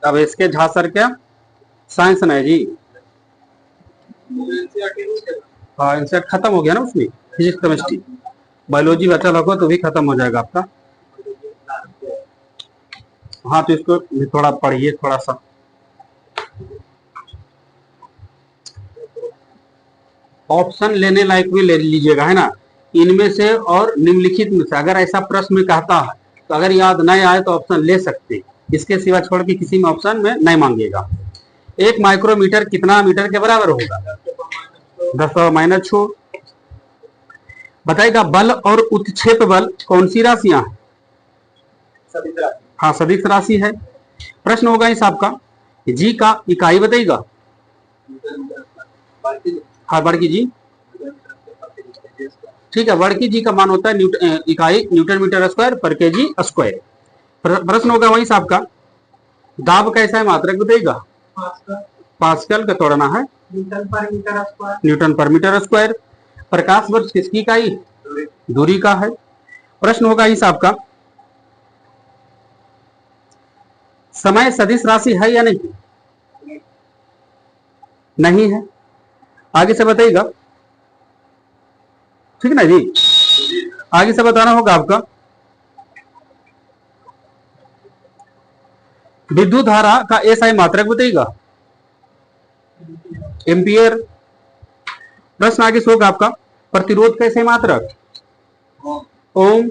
अब इसके झा सर क्या साइंस ना है जी। हाँ इंसेट खत्म हो गया ना उसमें, फिजिक्स केमिस्ट्री। बायोलॉजी बचा रखो तो भी खत्म हो जाएगा आपका। हाँ तो इसको भी थोड़ा पढ़िए थोड़ा सा। ऑप्शन लेने लायक भी ले लीजिएगा है ना, इनमें से और निम्नलिखित में से अगर ऐसा प्रश्न में कहता है तो अगर याद नहीं आए तो ऑप्शन ले सकते हैं। इसके सिवा छोड़ के किसी में ऑप्शन में नहीं मांगेगा। एक माइक्रोमीटर कितना मीटर के बराबर होगा? 10⁻⁻⁴। बताइएगा बल और उत्क्षेप बल कौन सी राशियां हैं? हाँ सदिश राशि है। प्रश्न होगा इस आपका जी का इकाई बताइएगा। हाँ वर्ग जी, ठीक है, वर्ग जी का मान होता है इकाई न्यूटन मीटर स्क्वायर पर केजी स्क्वायर। प्रश्न होगा वही साहब का दाब कैसा है मात्रक बताइएगा। पास्कल का तोड़ना है न्यूटन पर मीटर स्क्वायर। प्रकाश वर्ष किसकी इकाई? दूरी का है। प्रश्न होगा इस आपका समय सदिश राशि है या नहीं? नहीं है। आगे से बताइएगा, ठीक ना जी। आगे से बताना होगा आपका विद्युत धारा का एसआई मात्रक बताइएगा। एम्पियर। प्रश्न आगे होगा आपका प्रतिरोध का एसआई मात्रक ओम।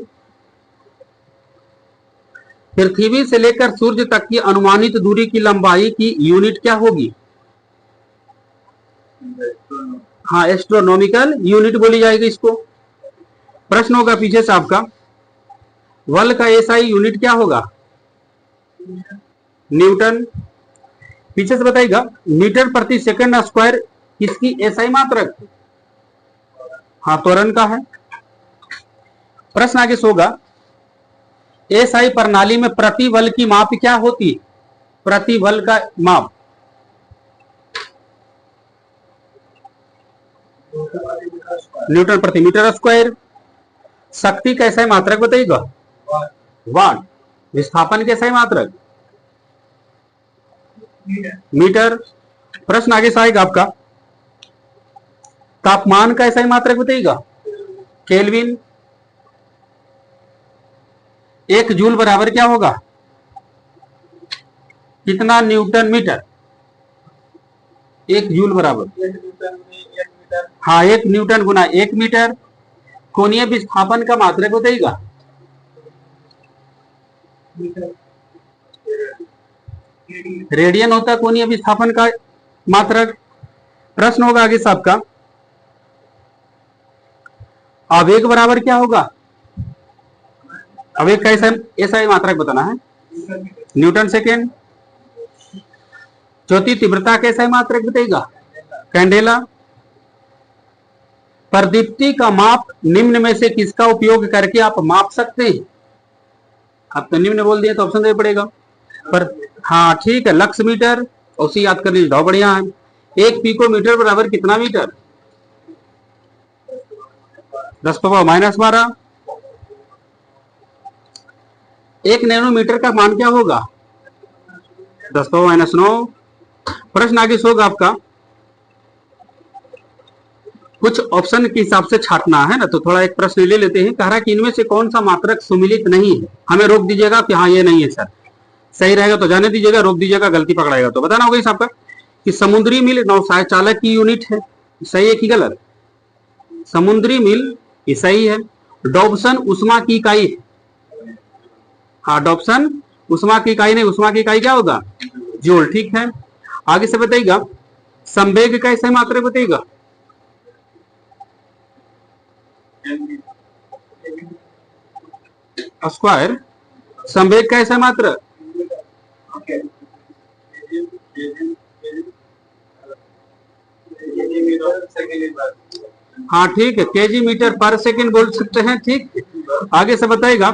पृथ्वी से लेकर सूर्य तक की अनुमानित दूरी की लंबाई की यूनिट क्या होगी? हाँ एस्ट्रोनॉमिकल यूनिट बोली जाएगी इसको। प्रश्न होगा पीछे से आपका बल का एसआई यूनिट क्या होगा? न्यूटन। पीछे से बताइएगा मीटर प्रति सेकंड स्क्वायर किसकी एसआई मात्रक? हाँ त्वरण का है। प्रश्न आगे होगा एसआई प्रणाली में प्रति बल की माप क्या होती है? प्रति बल का माप न्यूटन प्रति मीटर स्क्वायर। शक्ति कैसा है मात्रक बताइएगा। वाट। विस्थापन कैसा है मात्रक? मीटर। प्रश्न आगे से आएगा आपका तापमान का ऐसा ही मात्रक बताइएगा। केल्विन। 1 जूल बराबर क्या होगा? कितना न्यूटन मीटर? 1 जूल बराबर हाँ 1 न्यूटन गुना 1 मीटर। कोणीय विस्थापन का मात्रक बताइएगा। रेडियन होता है कोणीय विस्थापन का मात्रक। प्रश्न होगा आगे सबका आवेग बराबर क्या होगा? आवेग का ऐसा ही मात्रक बताना है न्यूटन सेकेंड। ज्योति तीव्रता कैसा मात्रक बताइएगा। कैंडेला। प्रदीप्ति का माप निम्न में से किसका उपयोग करके आप माप सकते हैं? आप तो निम्न बोल दिए तो ऑप्शन देना पड़ेगा पर हाँ ठीक है लक्स मीटर उसी याद कर लीजिए बहुत बढ़िया है। 1 पिको मीटर बराबर कितना मीटर? 10⁻⁻12। 1 नैनोमीटर का मान क्या होगा? 10⁻⁹। प्रश्न आगे होगा आपका कुछ ऑप्शन के हिसाब से छाटना है ना, तो थोड़ा एक प्रश्न ले लेते हैं। कह रहा है कि इनमें से कौन सा मात्रक सुमिलित नहीं है? हमें रोक दीजिएगा कि हाँ ये नहीं है सर, सही रहेगा तो जाने दीजिएगा, रोक दीजिएगा गलती पकड़ाएगा तो बताना होगा इस आपका कि समुद्री मिल नौचालक चालक की यूनिट है, सही है कि गलत? समुद्री मिल ये सही है। डॉब्सन उष्मा की इकाई है। हाँ डॉब्सन उष्मा की इकाई नहीं, उष्मा की इकाई क्या होगा? जूल। ठीक है आगे से बताइएगा संवेग का सही मात्रक बताइएगा। स्क्वायर। संवेग का ऐसा मात्र हाँ ठीक है केजी मीटर पर सेकंड बोल सकते हैं। ठीक आगे से बताएगा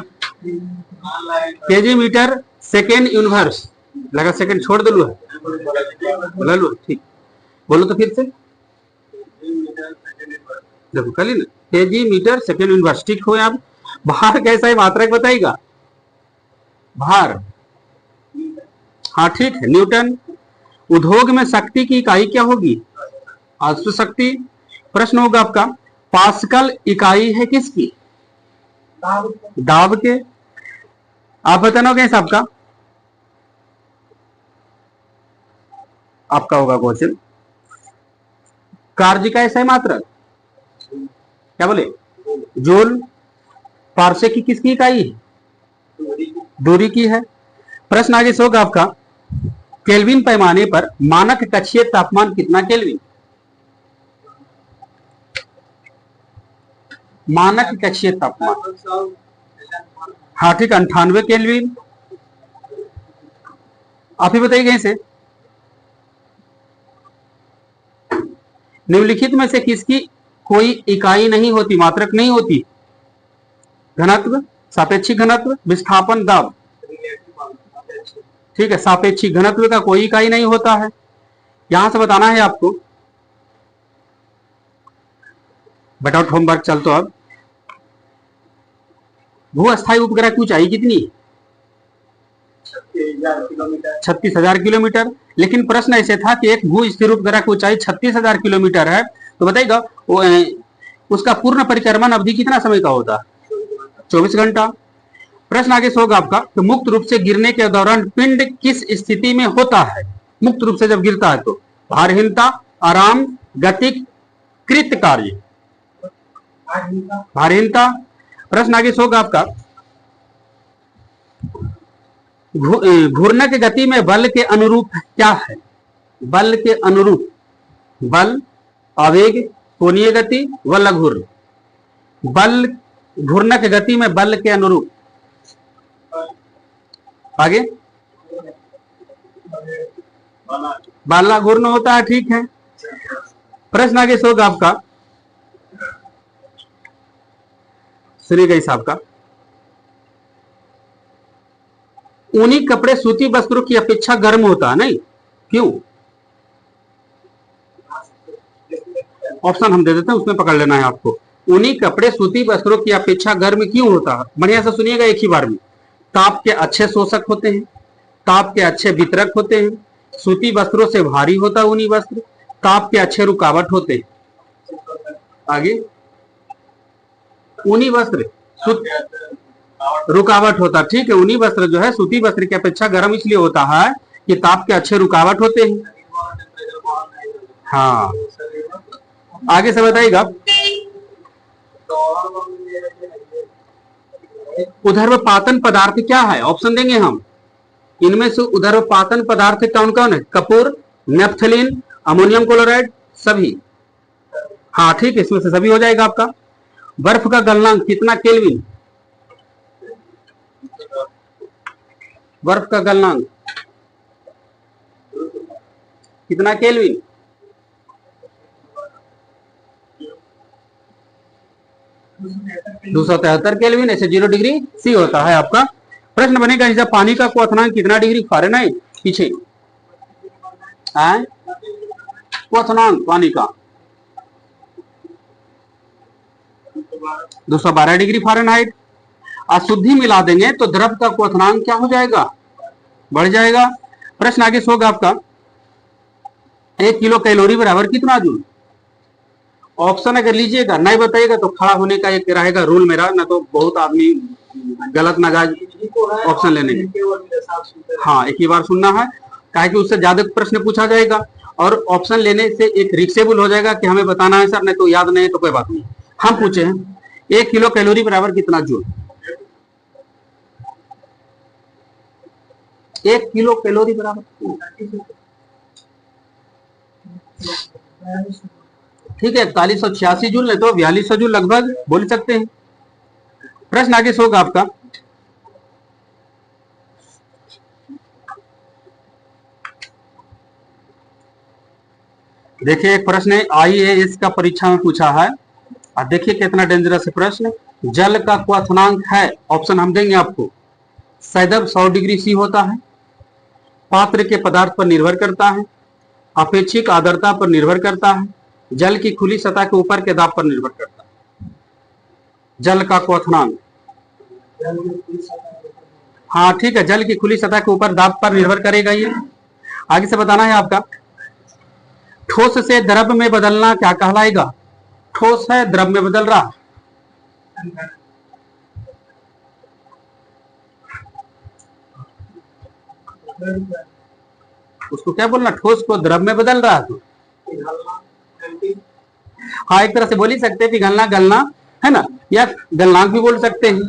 केजी मीटर सेकेंड यूनिवर्स लगा सेकंड छोड़ दो बोला लो ठीक बोलो तो फिर से देखो कल ना केजी मीटर सेकेंड यूनिवर्स ठीक हो आप। भार कैसा है मात्रक बताइएगा। भार हाँ ठीक है, न्यूटन। उद्योग में शक्ति की इकाई क्या होगी? अश्व शक्ति। प्रश्न होगा आपका, पास्कल इकाई है किसकी? दाब के। आप बताना कैसे आपका होगा क्वेश्चन। कार्य का ऐसा मात्रक क्या बोले? जूल। पार्से की किसकी इकाई है? दूरी की है। प्रश्न आगे से होगा आपका, केल्विन पैमाने पर मानक कक्षीय तापमान कितना केल्विन? मानक कक्षीय तापमान, हाँ ठीक, 98 केल्विन। आप ही बताइए कैसे। निम्नलिखित में से किसकी कोई इकाई नहीं होती, मात्रक नहीं होती? घनत्व, सापेक्षिक घनत्व, विस्थापन, दाब। ठीक है, सापेक्षिक घनत्व का कोई इकाई नहीं होता है। यहां से बताना है आपको। बटआउट होमवर्क चल तो अब भू अस्थायी उपग्रह की ऊंचाई कितनी? 36,000 किलोमीटर। लेकिन प्रश्न ऐसे था कि एक भू स्थिर उपग्रह की ऊंचाई 36,000 किलोमीटर है, तो बताइएगा उसका पूर्ण परिक्रमण अवधि कितना समय का होता? 24 घंटा। प्रश्न आगे से होगा आपका, तो मुक्त रूप से गिरने के दौरान पिंड किस स्थिति में होता है? मुक्त रूप से जब गिरता है तो भारहीनता, आराम, गतिक, कृत कार्य। भारहीनता। प्रश्न आगे से होगा आपका, घूर्णक गति में बल के अनुरूप क्या है? बल के अनुरूप, बल, आवेग, कोणीय गति व लघुर। बल, घूर्णक गति में बल के अनुरूप। आगे बाला घूर्ण होता है, ठीक है। प्रश्न आगे से होगा आपका, सुनिएगा इस आपका, ऊनी कपड़े सूती वस्त्रों की अपेक्षा गर्म होता है, नहीं क्यों? ऑप्शन हम दे देते हैं, उसमें पकड़ लेना है आपको। ऊनी कपड़े सूती वस्त्रों की अपेक्षा गर्म क्यों होता है? बढ़िया से सुनिएगा एक ही बार में। ताप के अच्छे शोषक होते हैं, ताप के अच्छे वितरक होते हैं, सूती वस्त्रों से भारी होता है ऊनी वस्त्र, ताप के अच्छे रुकावट होते हैं। आगे, ऊनी वस्त्र रुकावट होता, ठीक है। ऊनी वस्त्र जो है सूती वस्त्र की अपेक्षा गर्म इसलिए होता है कि ताप के अच्छे रुकावट होते हैं। हाँ, आगे से बताइएगा, उधर्वपातन पदार्थ क्या है? ऑप्शन देंगे हम। इनमें से उधर्वपातन पदार्थ कौन कौन है? कपूर, नेफ्थलीन, अमोनियम क्लोराइड, सभी। हाँ ठीक है, इसमें से सभी हो जाएगा आपका। बर्फ का गलनांक कितना केल्विन? बर्फ का गलनांक कितना केल्विन? 273 केल्विन। ऐसे 0 डिग्री सी होता है आपका। प्रश्न बनेगा, जब पानी का क्वथनांक कितना डिग्री फ़ारेनहाइट? पीछे क्वथनांक पानी का 212 डिग्री फ़ारेनहाइट। अशुद्धि मिला देंगे तो द्रव का क्वथनांक क्या हो जाएगा? बढ़ जाएगा। प्रश्न आगे से होगा आपका, 1 किलो कैलोरी बराबर कितना जूल? ऑप्शन अगर लीजिएगा नहीं बताइएगा तो खड़ा होने का एक रहेगा रूल मेरा, ना तो बहुत आदमी गलत नगाज ऑप्शन लेने के। हाँ, एक ही बार सुनना है, काहे कि उससे ज्यादा प्रश्न पूछा जाएगा और ऑप्शन लेने से एक रिक्सेबल हो जाएगा कि हमें बताना है सर, नहीं तो याद नहीं तो कोई बात नहीं। हम पूछे हैं 1 किलो कैलोरी बराबर कितना जूल? 1 किलो कैलोरी बराबर, ठीक है, 4186 जूल, नहीं तो 4200 जूल लगभग बोल सकते हैं। प्रश्न आगे से होगा आपका, देखिए एक प्रश्न IAS का परीक्षा में पूछा है, और देखिए कितना डेंजरस प्रश्न। जल का क्वथनांक है, ऑप्शन हम देंगे आपको, सैदब 100 डिग्री सी होता है, पात्र के पदार्थ पर निर्भर करता है, अपेक्षिक आर्द्रता पर निर्भर करता है, जल की खुली सतह के ऊपर के दाब पर निर्भर करता है। जल का क्वथनांक, हाँ ठीक है, जल की खुली सतह के ऊपर दाब पर निर्भर करेगा ये। आगे से बताना है आपका, ठोस से द्रव में बदलना क्या कहलाएगा? ठोस है, द्रव में बदल रहा, उसको क्या बोलना? ठोस को द्रव में बदल रहा तो हाँ, एक तरह से बोल ही सकते हैं पिघलना, गलना, है ना, या गलनांक भी बोल सकते हैं।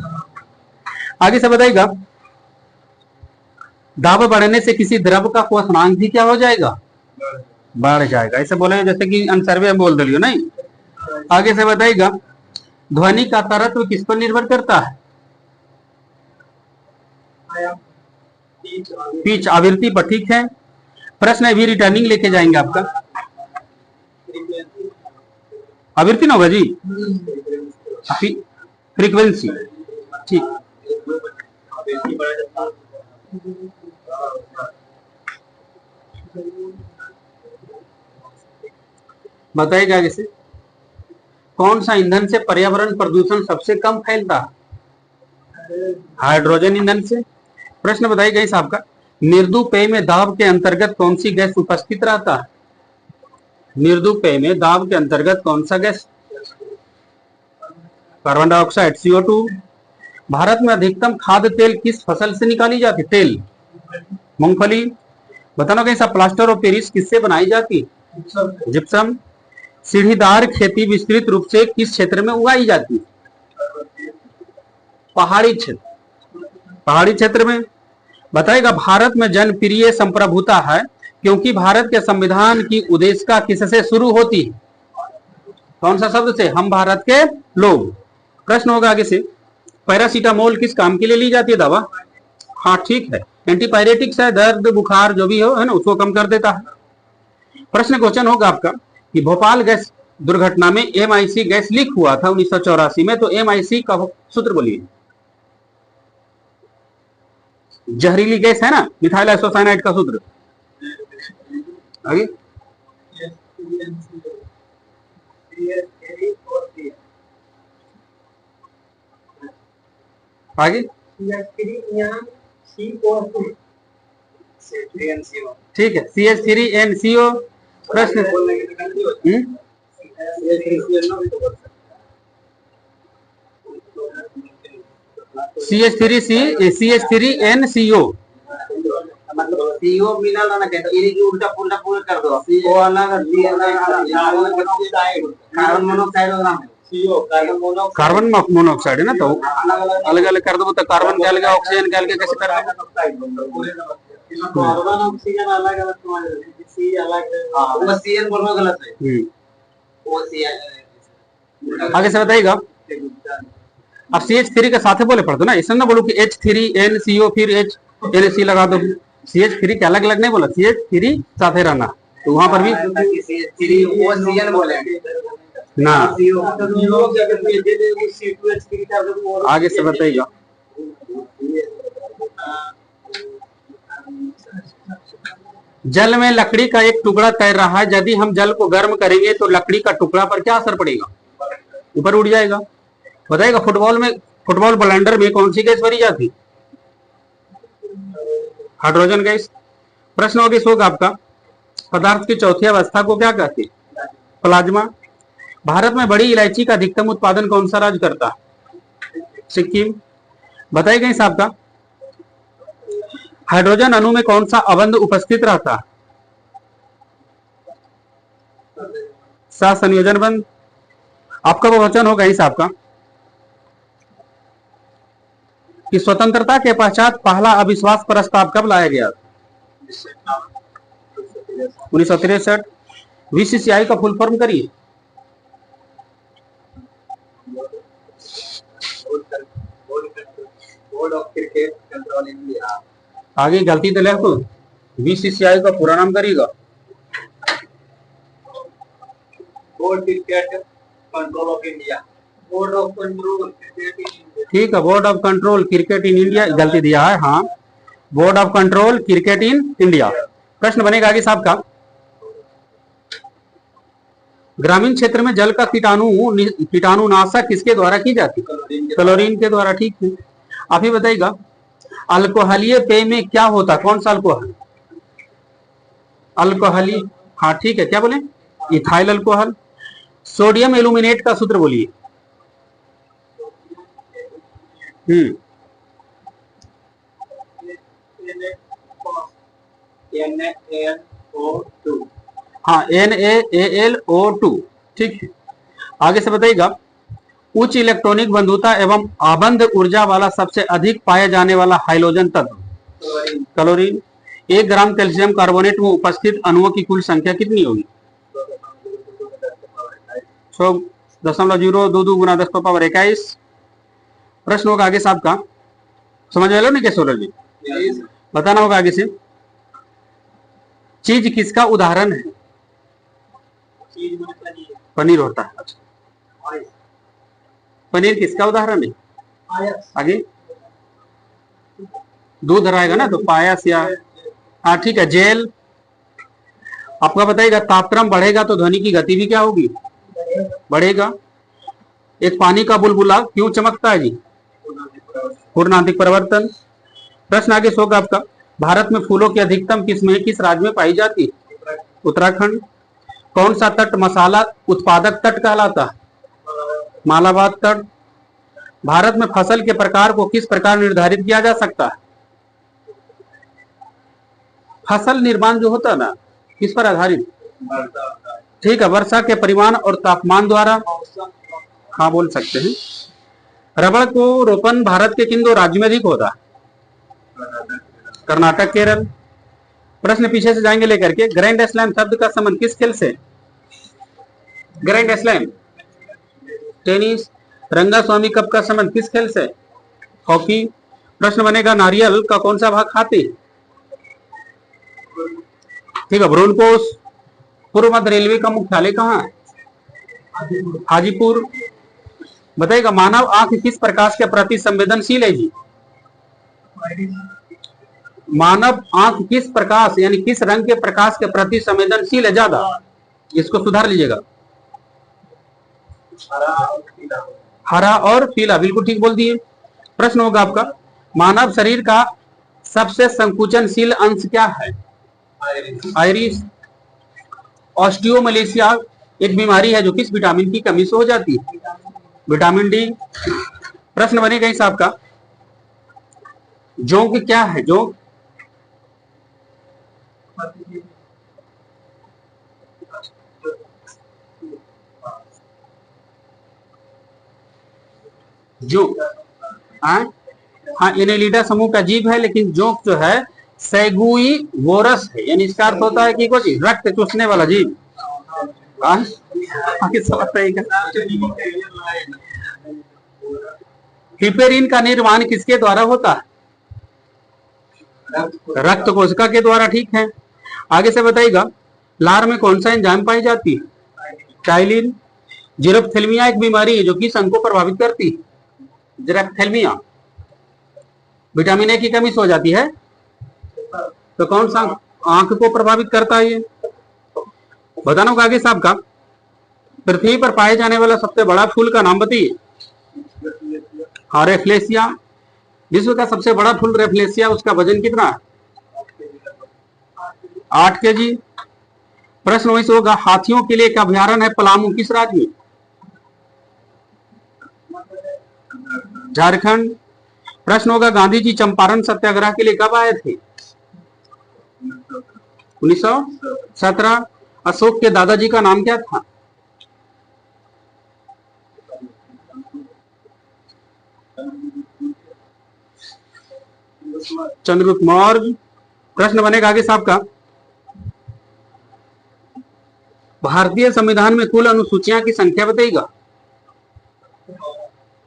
आगे से बताइएगा, दाब बढ़ने से किसी द्रव का क्वथनांक भी क्या हो जाएगा? बढ़ जाएगा। ऐसे बोले जैसे कि आंसर में बोल दिलियो नहीं। आगे से बताइएगा, ध्वनि का तरत्व किस पर निर्भर करता है? पिच, आवृत्ति पर। ठीक है, प्रश्न अभी रिटर्निंग लेके जाएंगे आपका। आवृत्ति ना होगा जी, फ्रीक्वेंसी। ठीक, बताइएगा आगे से, कौन सा ईंधन से पर्यावरण प्रदूषण सबसे कम फैलता है? हाइड्रोजन ईंधन से। प्रश्न बताइएगा इस आपका, निर्दुपेय में दाब के अंतर्गत कौन सी गैस उपस्थित रहता है? निर्दुपेय में दाब के अंतर्गत कौन सा gas? Carbon dioxide, CO2। Bharat में अधिकतम खाद्य तेल किस फसल से निकाली जाती? तेल, मूंगफली। बताना कैसा, प्लास्टर ऑफ पेरिस किससे बनाई जाती? जिप्सम। सीढ़ीदार खेती विस्तृत रूप से किस क्षेत्र में उगाई जाती है? पहाड़ी क्षेत्र, पहाड़ी क्षेत्र में। बताएगा, भारत में जनप्रिय संप्रभुता है क्योंकि भारत के संविधान की उद्देशिका किससे शुरू होती है? कौन सा शब्द से? हम भारत के लोग। प्रश्न होगा आगे से, पैरासीटामोल किस काम के लिए ली जाती है दवा? हाँ ठीक है, एंटीपायरेटिक्स है, दर्द बुखार जो भी हो, है ना, उसको कम कर देता है। प्रश्न क्वेश्चन होगा आपका कि भोपाल गैस दुर्घटना में MIC गैस लीक हुआ था 1984 में, तो MIC का सूत्र बोलिए। जहरीली गैस है ना, मिथाइल आइसोसाइनाइड का सूत्र। आगे आगे ठीक है, CH3NCO। प्रश्न CH3NCO मतलब CO मिला ना कहते ये जो उल्टा पुल्टा पूरा कर दो वो अलग कार्बन मोनोऑक्साइड होगा CO कार्बन मोनोऑक्साइड है ना, तो अलग अलग कर दो, तो कार्बन के अलग, ऑक्सीजन के अलग, कैसे कर कार्बन ऑक्सीजन अलग अलग C अलग। हां वो CN बोलना गलत है। वो CN। आगे से बताइएगा, अब CH3 के साथ बोले पढ़ दो ना, ऐसा ना बोलो कि H3NCO फिर HNC लगा दो। CH3 के अलग अलग नहीं बोला, CH3 साथे रहना, तो वहां पर भी CH3 वो CN बोले ना। आगे से बताइएगा, जल में लकड़ी का एक टुकड़ा तैर रहा है, यदि हम जल को गर्म करेंगे तो लकड़ी का टुकड़ा पर क्या असर पड़ेगा? ऊपर उड़ जाएगा। बताइएगा, फुटबॉल ब्लेंडर में कौन सी गैस भरी जाती? Hydrogen gas. प्रश्न होगा आपका, पदार्थ की चौथी अवस्था को क्या कहते हैं? प्लाज्मा। भारत में बड़ी इलायची का अधिकतम उत्पादन कौन सा राज्य करता है? सिक्किम। बताइएगा इस आपका, हाइड्रोजन अणु में कौन सा अबंध उपस्थित रहता है? सहसंयोजन बंध। आपका बहुवचन होगा इस आपका, कि स्वतंत्रता के पश्चात पहला अविश्वास प्रस्ताव कब लाया गया? 1963। VCCI का फुल फॉर्म करिए। Board of cricket control India. आगे गलती तो लिखो, VCCI का पूरा नाम करिएगा। Board cricket control of India. Board of control cricket in India. ठीक है, board of control cricket in India, गलती दिया है, हाँ, board of control cricket in India. प्रश्न बनेगा आगे साहब का, ग्रामीण क्षेत्र में जल का कीटाणुनाशक किसके द्वारा की जाती है? क्लोरीन के द्वारा। ठीक है, आप ही बताइएगा, अल्कोहलीय पेय में क्या होता, कौन सा अल्कोहल? अल्कोहली, हाँ ठीक है, क्या बोले? Ethyl alcohol. सोडियम एल्यूमिनेट का सूत्र बोलिए। हाँ, NaAlO2। ठीक है, आगे से बताइएगा। उच्च इलेक्ट्रॉनिक बंधुता एवं आबंध ऊर्जा वाला सबसे अधिक पाया जाने वाला हाइड्रोजन तत्व? क्लोरीन। 1 ग्राम कैल्शियम कार्बोनेट में उपस्थित अणुओं की कुल संख्या कितनी होगी? 6.022 गुना 10⁻21। प्रश्न होगा आगे साहब का, समझ में लो नहीं कैसे होगा जी, बताना होगा आगे से। चीज किसका उदाहरण है? पनीर होता है। अच्छा, पनीर किसका उदाहरण है? आगे दूध रहेगा ना, तो पायस या, हाँ ठीक है, जेल। आपका बताइएगा, तापक्रम बढ़ेगा तो ध्वनि की गति भी क्या होगी? बढ़ेगा। एक पानी का बुलबुला क्यों चमकता है जी? पूर्णांतिक परिवर्तन। प्रश्न आगे होगा आपका, भारत में फूलों की अधिकतम किस्में किस राज्य में पाई जाती है? उत्तराखंड। कौन सा तट मसाला उत्पादक तट कहलाता है? मालाबार तट। भारत में फसल के प्रकार को किस प्रकार निर्धारित किया जा सकता है? फसल निर्माण जो होता है ना, किस पर आधारित? ठीक है, वर्षा के परिमाण और तापमान द्वारा, हाँ बोल सकते हैं। रबड़ को रोपण भारत के किन 2 राज्यों में अधिक होता है? कर्नाटक, केरल। प्रश्न पीछे से जाएंगे लेकर के। ग्रैंड स्लैम शब्द का संबंध किस खेल से? Grand slam, tennis. Rangaswamy cup का संबंध किस खेल से? हॉकी। प्रश्न बनेगा, नारियल का कौन सा भाग खाते? ठीक है, भ्रूणपोष। पूर्व मध्य रेलवे का मुख्यालय कहाँ है? हाजीपुर। बताइएगा, मानव आंख किस प्रकाश के प्रति संवेदनशील है जी? मानव आंख किस प्रकाश यानी किस रंग के प्रकाश के प्रति संवेदनशील है ज्यादा? इसको सुधार लीजिएगा। हरा और पीला, बिल्कुल ठीक बोल दिए। प्रश्न होगा आपका, मानव शरीर का सबसे संकुचनशील अंश क्या है? आइरिस। ऑस्टियोमलेशिया एक बीमारी है जो किस विटामिन की कमी से हो जाती है? Vitamin D. प्रश्न बनेगा इस आपका, जोंक क्या है? जोंक, जोंक, हाँ एनेलिडा समूह का जीव है, लेकिन जोंक जो है सैगुई वोरस है, यानी इसका अर्थ होता है कि कुछ रक्त चूसने वाला जीव। हिपेरिन का निर्माण किसके द्वारा होता है? रक्त कोशिका के द्वारा। ठीक है, आगे से बताइएगा, लार में कौन सा एंजाइम पाई जाती है? टाइलिन। जीरोप्थेल्मिया एक बीमारी है जो किस अंग को प्रभावित करती है? जीरोप्थेल्मिया विटामिन ए की कमी से हो जाती है, तो कौन सा आंख को प्रभावित करता है? ये बताना होगा आगे साहब का। पृथ्वी पर पाए जाने वाला सबसे बड़ा फूल का नाम बताइए। हाँ, रेफ्लेसिया। विश्व का सबसे बड़ा फूल रेफ्लेसिया, उसका वजन कितना है? 8 kg। प्रश्न वैसे होगा, हाथियों के लिए एक अभ्यारण्य है पलामू, किस राज्य में? झारखंड। प्रश्न होगा, गांधी जी चंपारण सत्याग्रह के लिए कब आए थे? 1917। अशोक के दादाजी का नाम क्या था? चंद्रगुप्त मौर्य। प्रश्न बनेगा आगे साहब का, भारतीय संविधान में कुल अनुसूचियां की संख्या बताइएगा।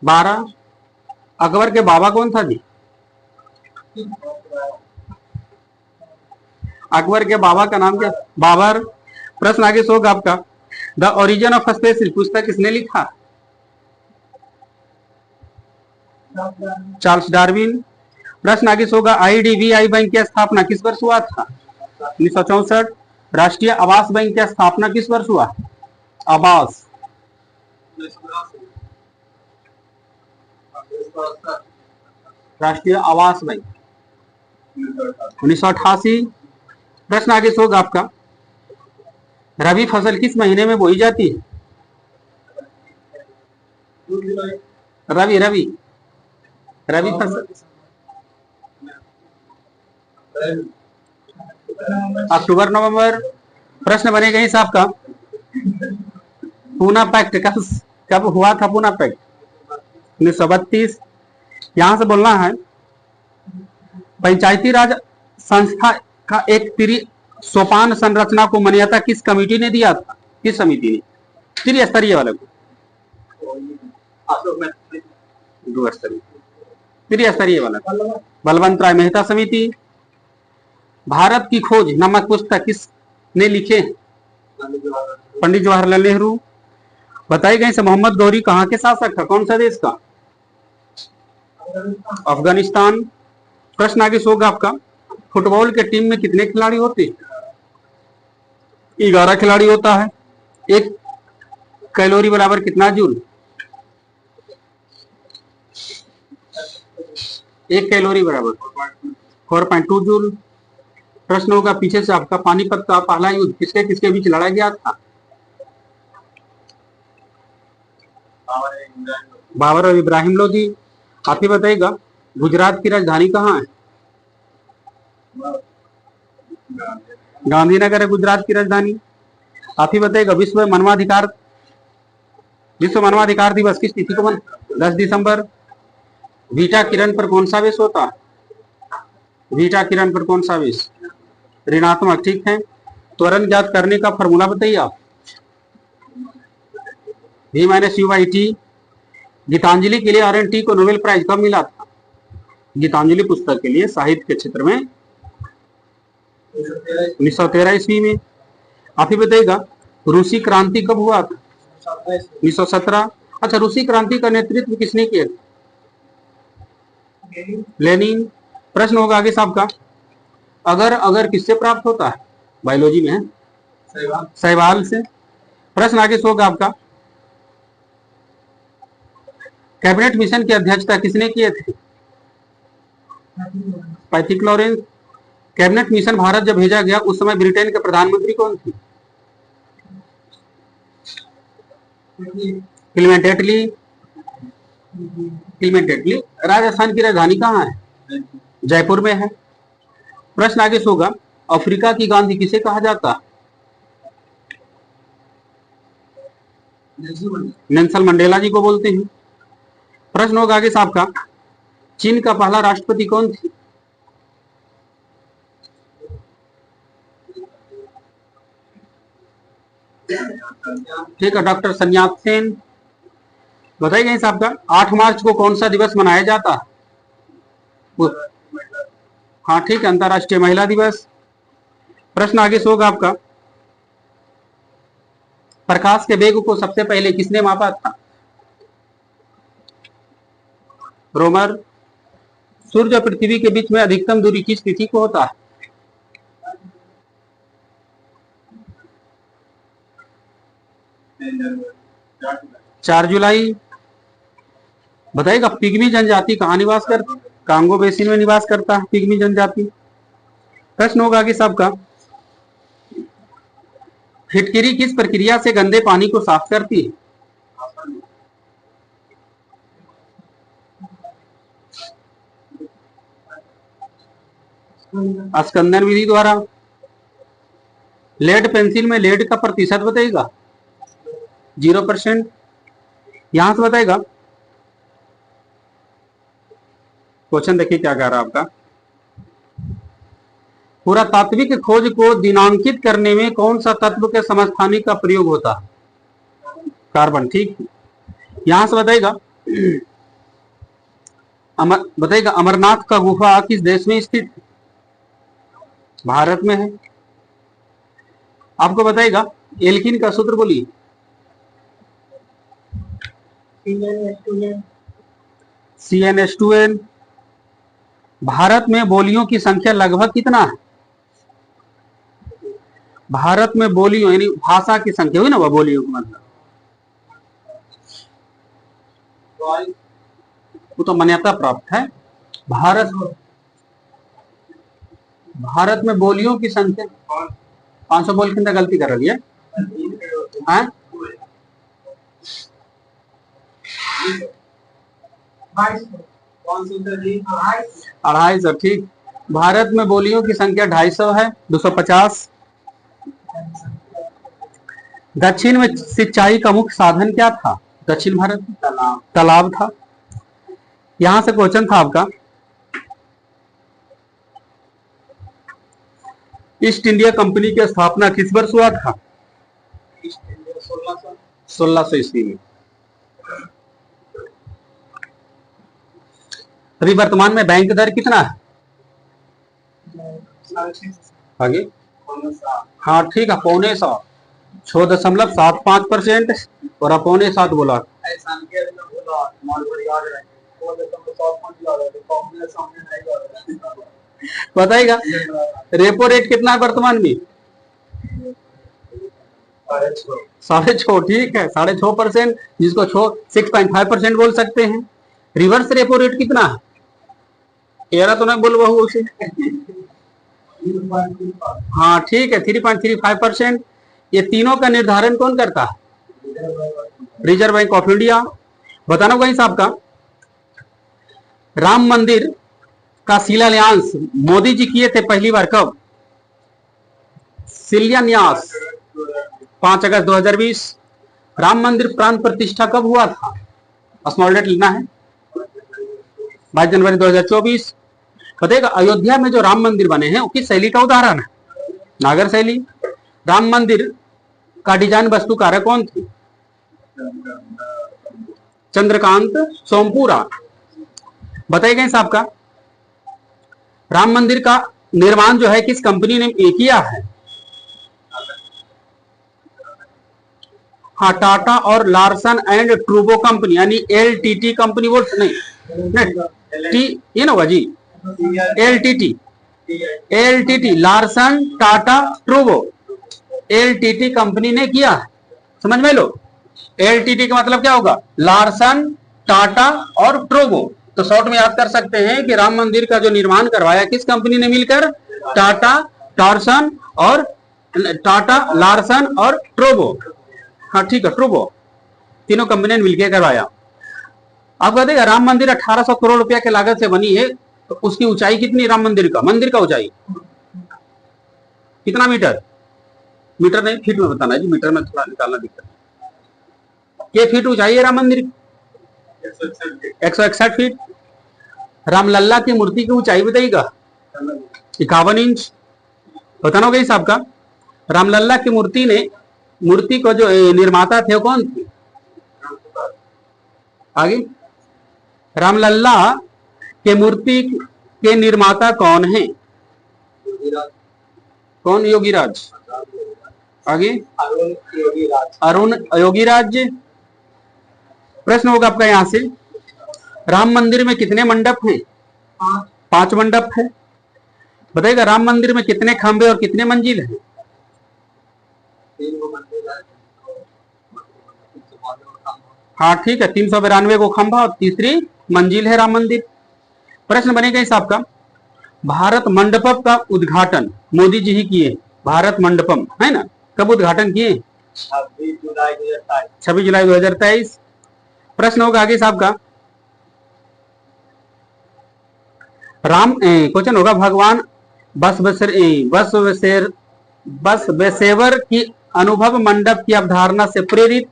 12। अकबर के बाबा कौन था जी? अकबर के बाबा का नाम क्या? बाबर। प्रश्न आगे से होगा आपका, द ओरिजिन ऑफ स्पेसिस पुस्तक किसने लिखा? Charles Darwin. प्रश्न आगे से होगा, IDBI बैंक की स्थापना किस वर्ष हुआ था? 1964। राष्ट्रीय आवास बैंक की स्थापना किस वर्ष हुआ? आवास, राष्ट्रीय आवास बैंक। 1988। प्रश्न आगे से होगा आपका, रबी फसल किस महीने में बोई जाती है? रबी रबी रबी फसल अक्टूबर नवंबर। प्रश्न बनेगा इस आपका, पूना पैक्ट कब हुआ था? पूना पैक्ट 1932। यहां से बोलना है, पंचायती राज संस्था का एक सोपान संरचना को मान्यता किस कमेटी ने दिया था? किस समिति ने? त्रिस्तरीय वाले को, त्रिस्तरीय वाला बलवंत राय मेहता समिति। भारत की खोज नामक पुस्तक किसने लिखे? पंडित जवाहरलाल नेहरू। बताई गई से मोहम्मद गौरी कहाँ के शासक था? कौन सा देश का? अफगानिस्तान। प्रश्न आगे होगा आपका, फुटबॉल के टीम में कितने खिलाड़ी होते हैं? 11 खिलाड़ी होता है। एक कैलोरी बराबर कितना जूल? एक कैलोरी बराबर 4.2 जूल। प्रश्न होगा पीछे से आपका, पानीपत का पहला युद्ध किसके किसके बीच लड़ा गया था? बाबर और इब्राहिम लोधी। आप ही बताइएगा, गुजरात की राजधानी कहाँ है? गांधीनगर है गुजरात की राजधानी। आप ही बताइएगा, विश्व मानवाधिकार दिवस किस तिथि को बना? 10 दिसंबर। बीटा किरण पर कौन सा आवेश होता है? बीटा किरण पर कौन सा आवेश? ऋणात्मक। ठीक है। त्वरण ज्ञात करने का फॉर्मूला बताइए आप। V minus u by t. Gitanjali के लिए RNT को नोबेल प्राइज कब मिला था? गीतांजलि पुस्तक के लिए साहित्य के क्षेत्र में 1913 ईस्वी में। आप ही बताइएगा, रूसी क्रांति कब हुआ था? 1917। अच्छा, रूसी क्रांति का नेतृत्व किसने किया? लेनिन। प्रश्न होगा आगे साहब का, अगर किससे प्राप्त होता है? बायोलॉजी में है, शैवाल से। प्रश्न आगे होगा आपका, कैबिनेट मिशन की अध्यक्षता किसने किए थे? Pethick Lawrence. Cabinet mission Bharat जब भेजा गया उस समय ब्रिटेन के प्रधानमंत्री कौन थे? क्लीमेंट एटली। राजस्थान की राजधानी कहाँ है? जयपुर में है। प्रश्न आगे होगा, अफ्रीका की गांधी किसे कहा जाता है? नेल्सन मंडेला जी को बोलते हैं। प्रश्न होगा आगे साहब का, चीन का पहला राष्ट्रपति कौन थी? ठीक है, डॉक्टर सन यात सेन। बताइए साहब का, 8 मार्च को कौन सा दिवस मनाया जाता है? हाँ ठीक है, अंतर्राष्ट्रीय महिला दिवस। प्रश्न आगे से होगा आपका, प्रकाश के वेग को सबसे पहले किसने मापा था? रोमर। सूर्य और पृथ्वी के बीच में अधिकतम दूरी किस तिथि को होता है? 4 जुलाई। बताइएगा, पिग्मी जनजाति कहाँ निवास करती? कांगो बेसिन में निवास करता है पिग्मी जनजाति। प्रश्न होगा आगे सबका, फिटकिरी किस प्रक्रिया से गंदे पानी को साफ करती है? अस्कंदन विधि द्वारा। लेड पेंसिल में लेड का प्रतिशत बताइएगा। 0%। यहां से बताएगा, क्वेश्चन देखिए क्या कह रहा है आपका, पुरातात्विक खोज को दिनांकित करने में कौन सा तत्व के समस्थानिक का प्रयोग होता है? कार्बन। ठीक। यहां से बताएगा, बताइएगा, अमरनाथ का गुफा किस देश में स्थित है? भारत में है। आपको बताएगा, एल्किन का सूत्र बोलिए। CnH2n। भारत में बोलियों की संख्या लगभग कितना है? भारत में बोलियों यानी भाषा की संख्या हुई ना, वह बोलियों का मतलब, वो तो मान्यता प्राप्त है। भारत भारत में बोलियों की संख्या 500 बोल के अंदर गलती कर रही है। हाँ? 250, ठीक। भारत में बोलियों की संख्या 250 है, 250। दक्षिण में सिंचाई का मुख्य साधन क्या था? दक्षिण भारत में तालाब था। यहां से क्वेश्चन था आपका, ईस्ट इंडिया कंपनी की स्थापना किस वर्ष हुआ था? 1600 ईस्वी में। अभी वर्तमान में बैंक दर कितना है? आगे, हाँ ठीक है, 6.25, 6.75% और 6.25 बोला। बताइएगा रेपो रेट कितना है वर्तमान में? 6.5, ठीक है, 6.5%, जिसको 6.5% बोल सकते हैं। रिवर्स रेपो रेट कितना है? एरा तो नहीं बोल बहु उसे। हाँ ठीक है, 3.35%। ये तीनों का निर्धारण कौन करता है? Reserve bank of India. बताना वही साहब का, राम मंदिर का शिलान्यास मोदी जी किए थे पहली बार कब? शिलान्यास 5 अगस्त 2020। राम मंदिर प्राण प्रतिष्ठा कब हुआ था? स्मॉल डेट लिखना है, 22 जनवरी 2024। बताइएगा अयोध्या में जो राम मंदिर बने हैं वो किस शैली का उदाहरण है? नागर शैली। राम मंदिर का डिजाइन वास्तुकार कौन थे? चंद्रकांत सोमपुरा। बताइएगा साहब का, राम मंदिर का निर्माण जो है किस कंपनी ने किया है? हाँ, टाटा और लार्सन एंड ट्रूबो कंपनी, यानी LTT कंपनी बोल नहीं, ये ना होगा जी, LTT लार्सन टाटा ट्रूबो, LTT कंपनी ने किया है। समझ में लो, LTT का मतलब क्या होगा? लार्सन, टाटा और ट्रूबो। तो शॉर्ट में याद कर सकते हैं कि राम मंदिर का जो निर्माण करवाया किस कंपनी ने मिलकर? टाटा, लार्सन और ट्रूबो। हाँ ठीक है, ट्रूबो, तीनों कंपनी ने मिलकर करवाया। आप कहते हैं राम मंदिर 1800 करोड़ रुपया की लागत से बनी है, तो उसकी ऊंचाई कितनी? राम मंदिर का ऊंचाई कितना मीटर? मीटर नहीं, फीट में बताना है जी, मीटर में थोड़ा निकालना दिक्कत है। ये फीट ऊंचाई है राम मंदिर? 161 फीट। रामलल्ला की मूर्ति की ऊंचाई बताइएगा? 51 इंच। बताना होगा साहब का, रामलल्ला की मूर्ति को जो निर्माता थे वो कौन थे? आगे, रामलल्ला के मूर्ति के निर्माता कौन है? कौन? योगीराज। आगे, अरुण योगीराज। प्रश्न होगा आपका यहां से, राम मंदिर में कितने मंडप हैं? 5 मंडप है। बताइएगा राम मंदिर में कितने खंभे और कितने मंजिल हैं? हाँ ठीक है, 392 को खंभा और तीसरी मंजिल है राम मंदिर। प्रश्न बनेगा इस आपका, भारत मंडपम का उद्घाटन मोदी जी ही किए। भारत मंडपम है ना, कब उद्घाटन किए? 26 जुलाई 2023। प्रश्न होगा आगे साहब का, क्वेश्चन होगा, भगवान बसवेश्वर की अनुभव मंडप की अवधारणा से प्रेरित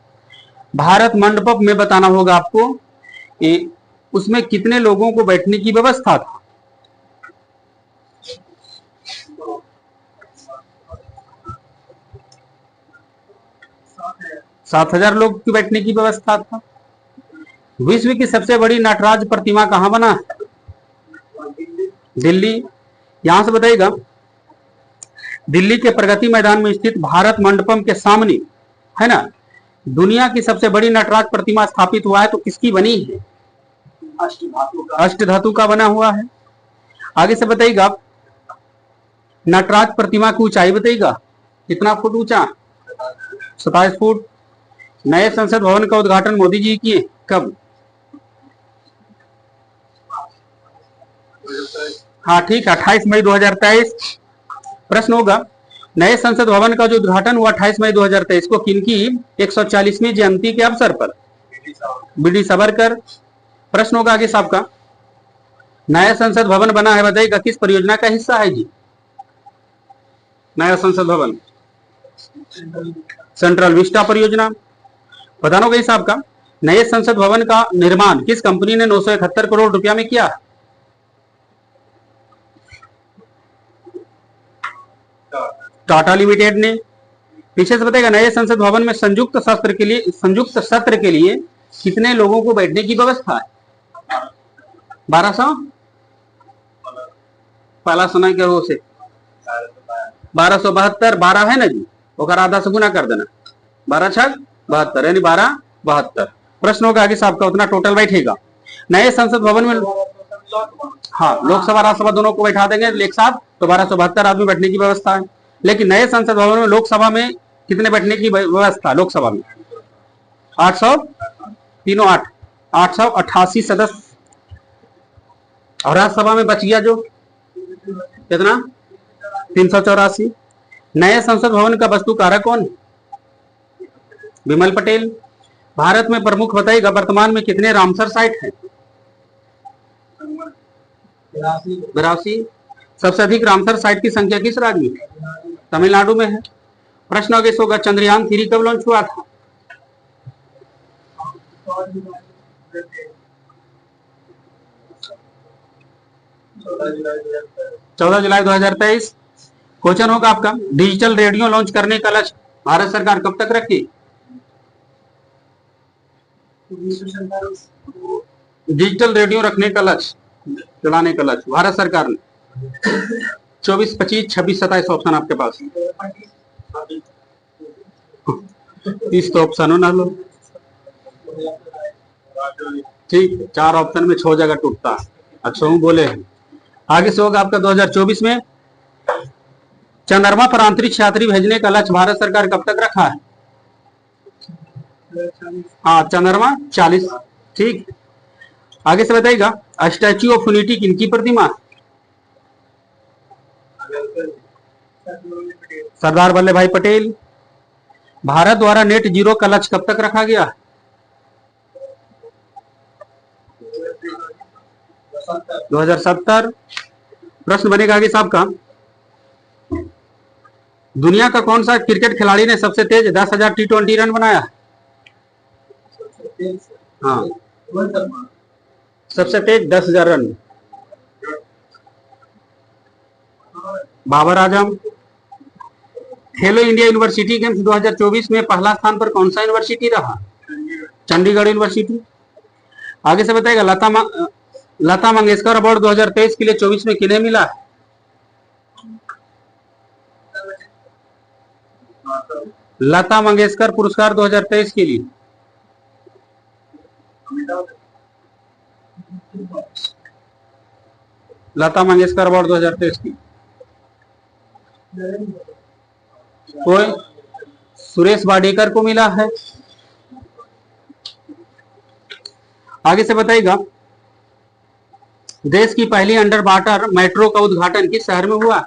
भारत मंडपम में बताना होगा आपको, उसमें कितने लोगों को बैठने की व्यवस्था था? 7,000 लोग की बैठने की व्यवस्था था। विश्व की सबसे बड़ी नटराज प्रतिमा कहां बना है? दिल्ली। यहां से बताइएगा, दिल्ली के प्रगति मैदान में स्थित भारत मंडपम के सामने है ना, दुनिया की सबसे बड़ी नटराज प्रतिमा स्थापित हुआ है, तो किसकी बनी है? अष्टधातु का बना हुआ है। आगे से बताइएगा, नटराज प्रतिमा की ऊंचाई बताइएगा, कितना फुट ऊंचा? 27 फुट। नए संसद भवन का उद्घाटन मोदी जी किए कब? हाँ ठीक है, 28 मई 2023। प्रश्न होगा, नए संसद भवन का जो उद्घाटन हुआ 28 मई 2023 को किनकी 140वीं जयंती के अवसर पर? बीडी सावरकर। प्रश्न होगा आगे साहब का, नया संसद भवन बना है बताइएगा किस परियोजना का हिस्सा है जी? नया संसद भवन सेंट्रल विस्टा परियोजना। बताना होगा साहब का, नए संसद भवन का निर्माण किस कंपनी ने 971 करोड़ रुपया में किया? टाटा लिमिटेड ने। पीछे से बताएगा, नए संसद भवन में संयुक्त सत्र के लिए कितने लोगों को बैठने की व्यवस्था है? 1200। पहला सुना क्या हो से 1272, 12 है ना जी, और आधा से गुना कर देना, 12 छक 72 यानी 1272। प्रश्न होगा आगे साहब का, उतना टोटल बैठेगा नए संसद भवन में। हाँ, लोकसभा राज्यसभा दोनों को बैठा देंगे एक साथ तो 1272 आदमी बैठने की व्यवस्था है। लेकिन नए संसद भवन में लोकसभा में कितने बैठने की व्यवस्था? लोकसभा में 800, तीनों 888 सदस्य, और राज्यसभा में बच गया जो कितना 384। नए संसद भवन का वास्तुकारक कौन? विमल पटेल। भारत में प्रमुख बताइएगा वर्तमान में कितने रामसर साइट हैं? 82। सबसे अधिक रामसर साइट की संख्या किस राज्य में? तमिलनाडु में है। प्रश्न आगे होगा, चंद्रयान 3 कब लॉन्च हुआ था? 14 जुलाई 2023। क्वेश्चन होगा आपका, डिजिटल रेडियो लॉन्च करने का लक्ष्य भारत सरकार कब तक रखी? डिजिटल रेडियो रखने का लक्ष्य, चलाने का लक्ष्य भारत सरकार ने 24, 25, 26, 27 ऑप्शन आपके पास। इस तो ऑप्शन हो ना लो, ठीक, 4 ऑप्शन में 6 जगह टूटता है। अच्छा हूँ बोले हैं। आगे से होगा आपका 2024 में चंद्रमा पर अंतरिक्ष यात्री भेजने का लक्ष्य भारत सरकार कब तक रखा है? हाँ, चंद्रमा 40। ठीक, आगे से बताइएगा, स्टैच्यू ऑफ यूनिटी किनकी प्रतिमा? सरदार वल्लभ भाई पटेल। भारत द्वारा नेट जीरो का लक्ष्य कब तक रखा गया? 2070। प्रश्न बनेगा आगे साहब का, दुनिया का कौन सा क्रिकेट खिलाड़ी ने सबसे तेज 10,000 T20 रन बनाया? हाँ, सबसे तेज 10,000 रन बाबर आजम। खेलो इंडिया यूनिवर्सिटी गेम्स 2024 में पहला स्थान पर कौन सा यूनिवर्सिटी रहा? चंडीगढ़ यूनिवर्सिटी। आगे से बताएगा, लता मंगेशकर अवार्ड 2023 के लिए 24 में किन्हें मिला है? लता मंगेशकर पुरस्कार 2023 के लिए लता मंगेशकर अवार्ड 2023 की कोई सुरेश वाडेकर को मिला है। आगे से बताइएगा, देश की पहली अंडर वाटर मेट्रो का उद्घाटन किस शहर में हुआ?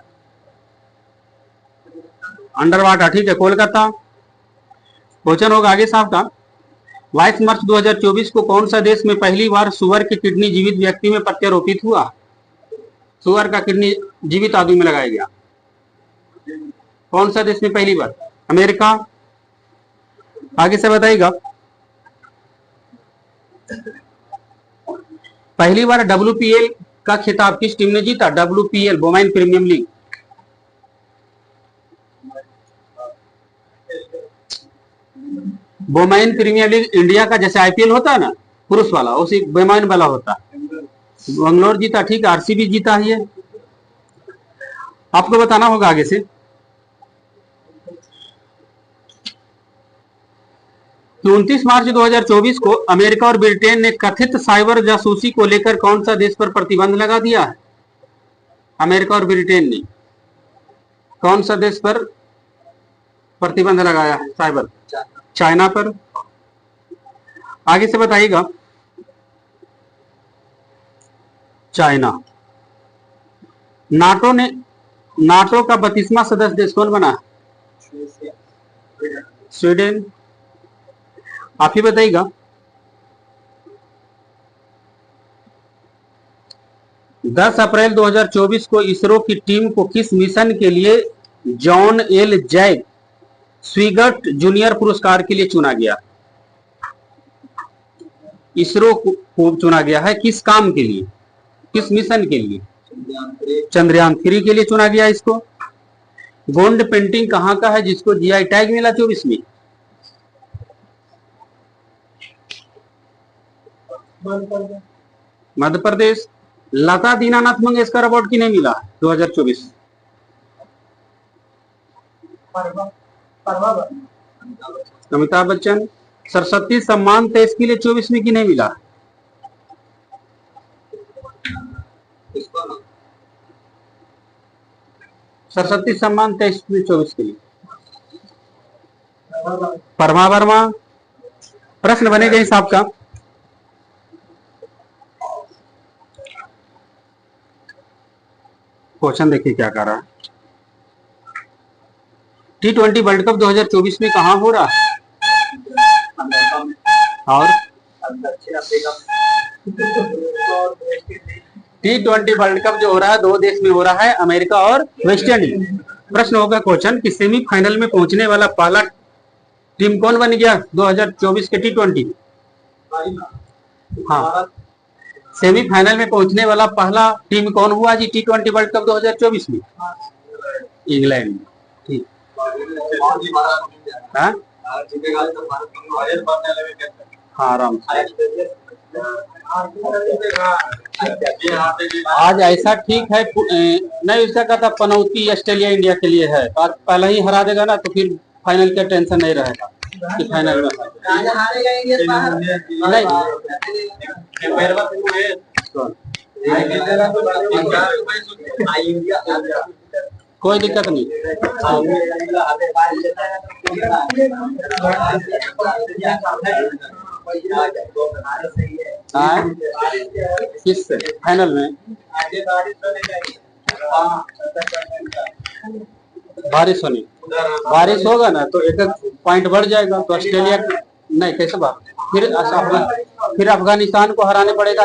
अंडर वाटर, ठीक है, कोलकाता। क्वेश्चन होगा आगे साहब का, 22 मार्च 2024 को कौन सा देश में पहली बार सुअर की किडनी जीवित व्यक्ति में प्रत्यारोपित हुआ? सुअर का किडनी जीवित आदमी में लगाया गया, कौन सा देश में पहली बार? अमेरिका। आगे से बताइएगा, पहली बार WPL का खिताब किस टीम ने जीता? WPL women premiere league. Women premiere league India का जैसे IPL होता है ना पुरुष वाला, उसी वुमेन वाला होता है। बंगलोर जीता, ठीक, RCB जीता है। ये आपको बताना होगा आगे से, 29 मार्च 2024 को अमेरिका और ब्रिटेन ने कथित साइबर जासूसी को लेकर कौन सा देश पर प्रतिबंध लगा दिया है? अमेरिका और ब्रिटेन ने कौन सा देश पर प्रतिबंध लगाया है? साइबर, चाइना पर। आगे से बताइएगा, चाइना। नाटो ने नाटो का 32वां सदस्य देश कौन बना? स्वीडन। आप ही बताइएगा। 10 अप्रैल 2024 को इसरो की टीम को किस मिशन के लिए जॉन एल जैक स्विगट जूनियर पुरस्कार के लिए चुना गया? इसरो को चुना गया है किस काम के लिए, किस मिशन के लिए? चंद्रयान 3 के लिए चुना गया इसको। गोंड पेंटिंग कहाँ का है जिसको जीआई टैग मिला 24 में? मध्य प्रदेश। लता दीनानाथ मंगेशकर अवार्ड किन्हें मिला 2024? अमिताभ बच्चन। सरस्वती सम्मान 23 के लिए 24 में किन्हें मिला? सरस्वती सम्मान 23 में 24 के लिए परमा वर्मा। प्रश्न बनेगा हिसाब का। क्वेश्चन देखिए क्या कर रहा है। T20 वर्ल्ड कप 2024 में कहां हो रहा है? और T20 वर्ल्ड कप जो हो रहा है 2 देश में हो रहा है, अमेरिका और वेस्ट इंडीज। प्रश्न होगा क्वेश्चन कि सेमीफाइनल में पहुंचने वाला पहला टीम कौन बन गया 2024 के T20? हाँ, सेमीफाइनल में पहुंचने वाला पहला टीम कौन हुआ जी T20 वर्ल्ड कप 2024 में? इंग्लैंड। ठीक। हाँ आराम से। आज ऐसा ठीक है नहीं, उसका कहता पनौती ऑस्ट्रेलिया इंडिया के लिए है, आज पहले ही हरा देगा ना तो फिर फाइनल का टेंशन नहीं रहेगा कि फाइनल में कोई दिक्कत नहीं। किस फाइनल में बारिश होगा ना तो एक पॉइंट बढ़ जाएगा तो ऑस्ट्रेलिया नहीं कैसे बात फिर अफगानिस्तान को हराने पड़ेगा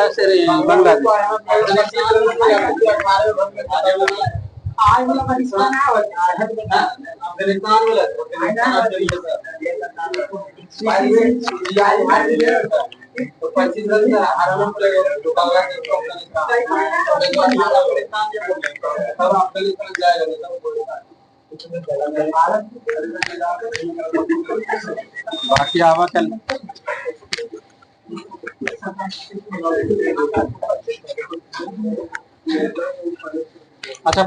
बाकी आवा कल अच्छा